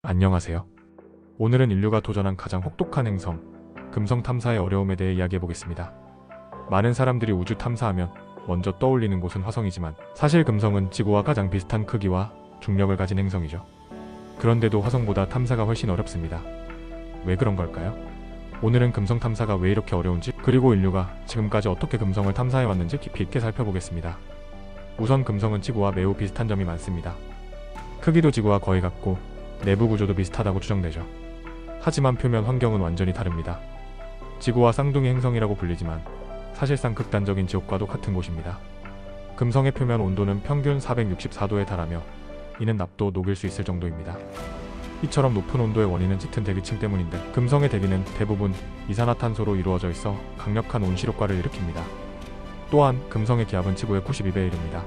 안녕하세요. 오늘은 인류가 도전한 가장 혹독한 행성, 금성 탐사의 어려움에 대해 이야기해보겠습니다. 많은 사람들이 우주 탐사하면 먼저 떠올리는 곳은 화성이지만 사실 금성은 지구와 가장 비슷한 크기와 중력을 가진 행성이죠. 그런데도 화성보다 탐사가 훨씬 어렵습니다. 왜 그런 걸까요? 오늘은 금성 탐사가 왜 이렇게 어려운지, 그리고 인류가 지금까지 어떻게 금성을 탐사해왔는지 깊이 있게 살펴보겠습니다. 우선 금성은 지구와 매우 비슷한 점이 많습니다. 크기도 지구와 거의 같고 내부 구조도 비슷하다고 추정되죠. 하지만 표면 환경은 완전히 다릅니다. 지구와 쌍둥이 행성이라고 불리지만 사실상 극단적인 지옥과도 같은 곳입니다. 금성의 표면 온도는 평균 464도에 달하며 이는 납도 녹일 수 있을 정도입니다. 이처럼 높은 온도의 원인은 짙은 대기층 때문인데, 금성의 대기는 대부분 이산화탄소로 이루어져 있어 강력한 온실효과를 일으킵니다. 또한 금성의 기압은 지구의 92배에 이릅니다.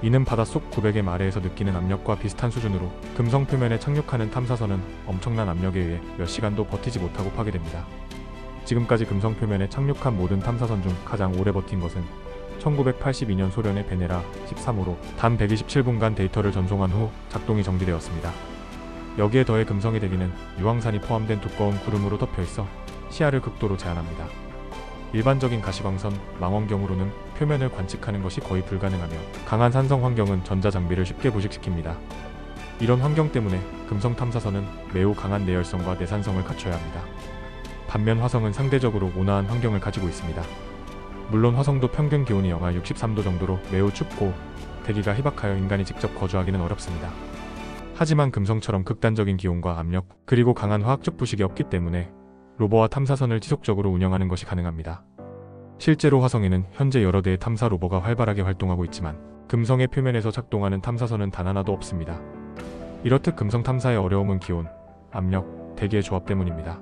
이는 바닷속 900의 마레에서 느끼는 압력과 비슷한 수준으로 금성 표면에 착륙하는 탐사선은 엄청난 압력에 의해 몇 시간도 버티지 못하고 파괴됩니다. 지금까지 금성 표면에 착륙한 모든 탐사선 중 가장 오래 버틴 것은 1982년 소련의 베네라 13호로 단 127분간 데이터를 전송한 후 작동이 정지되었습니다. 여기에 더해 금성의 대기는 유황산이 포함된 두꺼운 구름으로 덮여 있어 시야를 극도로 제한합니다. 일반적인 가시광선, 망원경으로는 표면을 관측하는 것이 거의 불가능하며 강한 산성 환경은 전자장비를 쉽게 부식시킵니다. 이런 환경 때문에 금성 탐사선은 매우 강한 내열성과 내산성을 갖춰야 합니다. 반면 화성은 상대적으로 온화한 환경을 가지고 있습니다. 물론 화성도 평균 기온이 영하 63도 정도로 매우 춥고 대기가 희박하여 인간이 직접 거주하기는 어렵습니다. 하지만 금성처럼 극단적인 기온과 압력, 그리고 강한 화학적 부식이 없기 때문에 로버와 탐사선을 지속적으로 운영하는 것이 가능합니다. 실제로 화성에는 현재 여러 대의 탐사 로버가 활발하게 활동하고 있지만 금성의 표면에서 작동하는 탐사선은 단 하나도 없습니다. 이렇듯 금성 탐사의 어려움은 기온, 압력, 대기의 조합 때문입니다.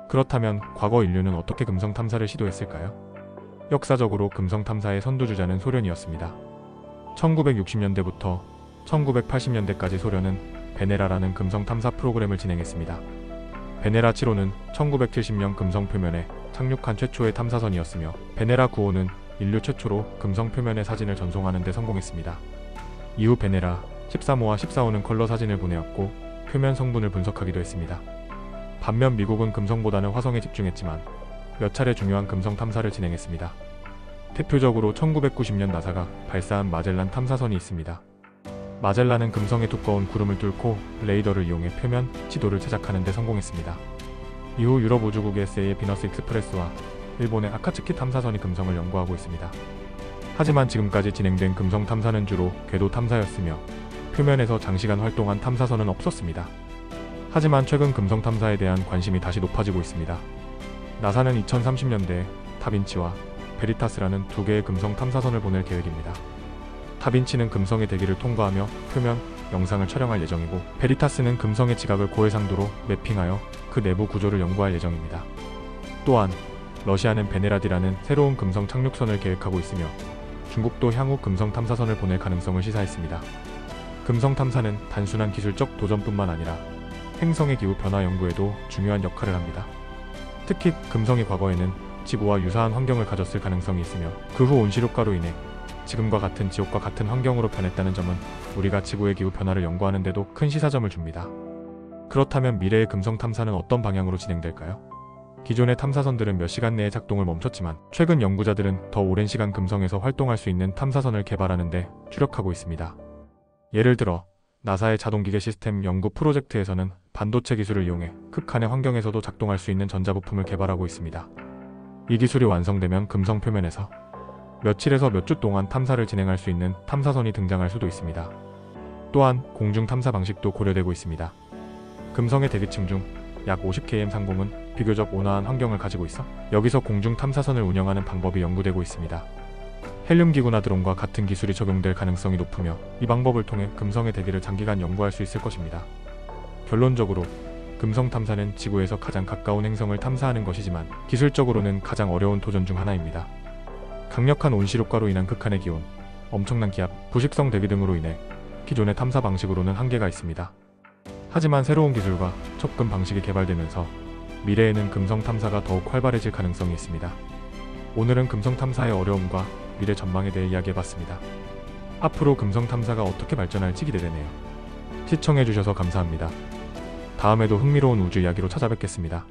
그렇다면 과거 인류는 어떻게 금성 탐사를 시도했을까요? 역사적으로 금성 탐사의 선두주자는 소련이었습니다. 1960년대부터 1980년대까지 소련은 베네라라는 금성 탐사 프로그램을 진행했습니다. 베네라 7호는 1970년 금성 표면에 착륙한 최초의 탐사선이었으며 베네라 9호는 인류 최초로 금성 표면의 사진을 전송하는 데 성공했습니다. 이후 베네라 13호와 14호는 컬러 사진을 보내었고 표면 성분을 분석하기도 했습니다. 반면 미국은 금성보다는 화성에 집중했지만 몇 차례 중요한 금성 탐사를 진행했습니다. 대표적으로 1990년 나사가 발사한 마젤란 탐사선이 있습니다. 마젤란은 금성의 두꺼운 구름을 뚫고 레이더를 이용해 표면 지도를 제작하는 데 성공했습니다. 이후 유럽 우주국 SA의 비너스 익스프레스와 일본의 아카츠키 탐사선이 금성을 연구하고 있습니다. 하지만 지금까지 진행된 금성 탐사는 주로 궤도 탐사였으며 표면에서 장시간 활동한 탐사선은 없었습니다. 하지만 최근 금성 탐사에 대한 관심이 다시 높아지고 있습니다. 나사는 2030년대에 다빈치와 베리타스라는 두 개의 금성 탐사선을 보낼 계획입니다. 다빈치는 금성의 대기를 통과하며 표면, 영상을 촬영할 예정이고 베리타스는 금성의 지각을 고해상도로 매핑하여 그 내부 구조를 연구할 예정입니다. 또한 러시아는 베네라디라는 새로운 금성 착륙선을 계획하고 있으며 중국도 향후 금성 탐사선을 보낼 가능성을 시사했습니다. 금성 탐사는 단순한 기술적 도전뿐만 아니라 행성의 기후 변화 연구에도 중요한 역할을 합니다. 특히 금성이 과거에는 지구와 유사한 환경을 가졌을 가능성이 있으며 그 후 온실효과로 인해 지금과 같은 지옥과 같은 환경으로 변했다는 점은 우리가 지구의 기후 변화를 연구하는 데도 큰 시사점을 줍니다. 그렇다면 미래의 금성 탐사는 어떤 방향으로 진행될까요? 기존의 탐사선들은 몇 시간 내에 작동을 멈췄지만 최근 연구자들은 더 오랜 시간 금성에서 활동할 수 있는 탐사선을 개발하는 데 주력하고 있습니다. 예를 들어 나사의 자동기계 시스템 연구 프로젝트에서는 반도체 기술을 이용해 극한의 환경에서도 작동할 수 있는 전자부품을 개발하고 있습니다. 이 기술이 완성되면 금성 표면에서 며칠에서 몇 주 동안 탐사를 진행할 수 있는 탐사선이 등장할 수도 있습니다. 또한 공중 탐사 방식도 고려되고 있습니다. 금성의 대기층 중 약 50km 상공은 비교적 온화한 환경을 가지고 있어 여기서 공중 탐사선을 운영하는 방법이 연구되고 있습니다. 헬륨 기구나 드론과 같은 기술이 적용될 가능성이 높으며 이 방법을 통해 금성의 대기를 장기간 연구할 수 있을 것입니다. 결론적으로 금성 탐사는 지구에서 가장 가까운 행성을 탐사하는 것이지만 기술적으로는 가장 어려운 도전 중 하나입니다. 강력한 온실효과로 인한 극한의 기온, 엄청난 기압, 부식성 대기 등으로 인해 기존의 탐사 방식으로는 한계가 있습니다. 하지만 새로운 기술과 접근 방식이 개발되면서 미래에는 금성 탐사가 더욱 활발해질 가능성이 있습니다. 오늘은 금성 탐사의 어려움과 미래 전망에 대해 이야기해봤습니다. 앞으로 금성 탐사가 어떻게 발전할지 기대되네요. 시청해주셔서 감사합니다. 다음에도 흥미로운 우주 이야기로 찾아뵙겠습니다.